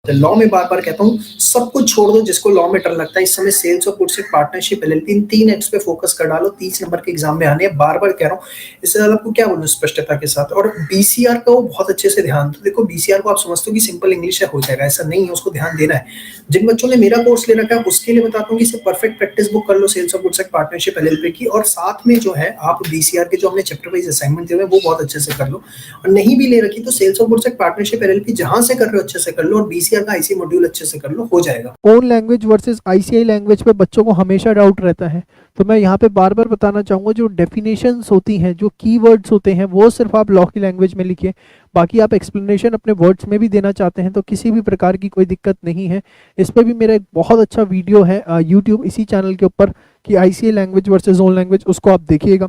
Law में बार-बार कहता हूँ, सब कुछ छोड़ दो जिसको लॉ में डर लगता है। इस समय सेल्स और गुड्स, पार्टनरशिप, एलएलपी, इन 3 एक्ट्स पे फोकस कर डालो, 30 नंबर के एग्जाम में आने हैं, बार-बार कह रहा हूँ। इससे ज़्यादा आपको क्या बोलूँ स्पष्टता के साथ। और बीसीआर का वो बहुत अच्छे से ध्यान दो। देखो बीसीआर को आप समझते हो कि सिंपल इंग्लिश है, हो जाएगा, ऐसा नहीं है, उसको ध्यान देना है। जिन बच्चों ने मेरा कोर्स ले रखा है उसके लिए बताता हूँ कि सिर्फ परफेक्ट प्रैक्टिस बुक कर लो सेल्स और गुड्स, पार्टनरशिप, एलएलपी की, और साथ में जो है आप बीसीआर के जो हमने चैप्टर वाइज असाइनमेंट दिए हुए हैं वो बहुत अच्छे से कर लो। और नहीं भी ले रखी तो सेल्स और गुड्स, पार्टनरशिप, एलएलपी जहां से कर रहे हो अच्छे से कर लो, और बीसीआर का आईसी मॉड्यूल अच्छे से कर लो, हो जाएगा। Own language versus ICI language पे बच्चों को हमेशा डाउट रहता है, तो मैं यहाँ पे बार बार बताना चाहूँगा, जो डेफिनेशंस होती हैं, जो कीवर्ड्स होते हैं, वो सिर्फ आप लॉ की लैंग्वेज में लिखिए। बाकी आप एक्सप्लेनेशन अपने वर्ड्स में भी देना चाहते हैं तो किसी भी प्रकार की कोई दिक्कत नहीं है। इस पर भी मेरा एक बहुत अच्छा वीडियो है यूट्यूब इसी चैनल के ऊपर कि ICI language versus own language, उसको आप देखिएगा।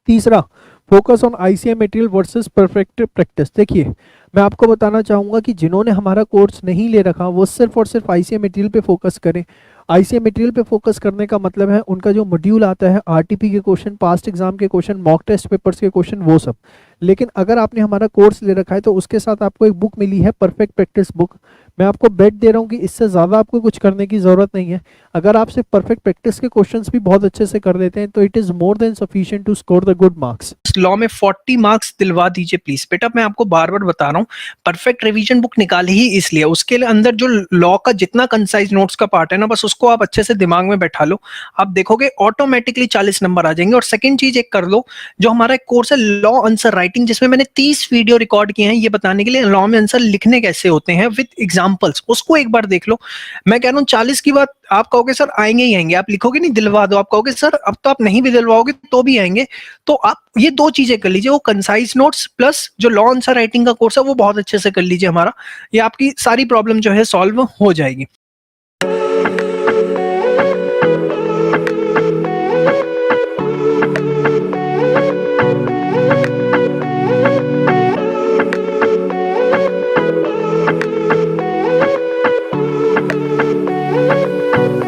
तीसरा, focus on ICI material versus perfect practice. देखिए, मैं आपको बताना चाहूँगा कि जिन्होंने हमारा कोर्स नहीं ले रखा वो सिर्फ और सिर्फ आईसीआई मटेरियल पे फोकस करें। आईसीआई मटेरियल पे फोकस करने का मतलब है उनका जो मॉड्यूल आता है, आरटीपी के क्वेश्चन, पास्ट एग्जाम के क्वेश्चन, मॉक टेस्ट पेपर्स के क्वेश्चन, वो सब। लेकिन अगर आपने हमारा कोर्स ले रखा है तो उसके साथ आपको एक बुक मिली है, परफेक्ट प्रैक्टिस बुक। मैं आपको बेट दे रहा हूँ कि इससे ज़्यादा आपको कुछ करने की ज़रूरत नहीं है। अगर आप सिर्फ परफेक्ट प्रैक्टिस के क्वेश्चंस भी बहुत अच्छे से कर लेते हैं तो it is more than sufficient to score the good marks. Law में 40 मार्क्स दिलवा दीजिए प्लीज। बेटा मैं आपको बार बार बता रहा हूँ, परफेक्ट रिवीजन बुक निकाली ही इसलिए, उसके अंदर जो लॉ का जितना कंसाइज नोट्स का पार्ट है ना, बस उसको आप अच्छे से दिमाग में बैठा लो, आप देखोगे ऑटोमेटिकली 40 नंबर आ जाएंगे। और सेकंड चीज एक कर लो, जो हमारा एक कोर्स है लॉ आंसर राइटिंग, जिसमें मैंने 30 वीडियो रिकॉर्ड किए हैं ये बताने के लिए लॉ में आंसर लिखने कैसे होते हैं विद एग्जांपल्स, उसको एक बार देख लो। मैं कह रहा हूँ 40 की बात आप कहोगे सर आएंगे ही आएंगे, आप लिखोगे नहीं दिलवा दो, आप कहोगे सर अब तो आप नहीं भी दिलवाओगे तो भी आएंगे। तो आप ये 2 चीजें कर लीजिए, वो कंसाइज नोट्स प्लस जो लॉ आंसर राइटिंग का कोर्स है वो बहुत अच्छे से कर लीजिए हमारा, ये आपकी सारी प्रॉब्लम जो है सॉल्व हो जाएगी।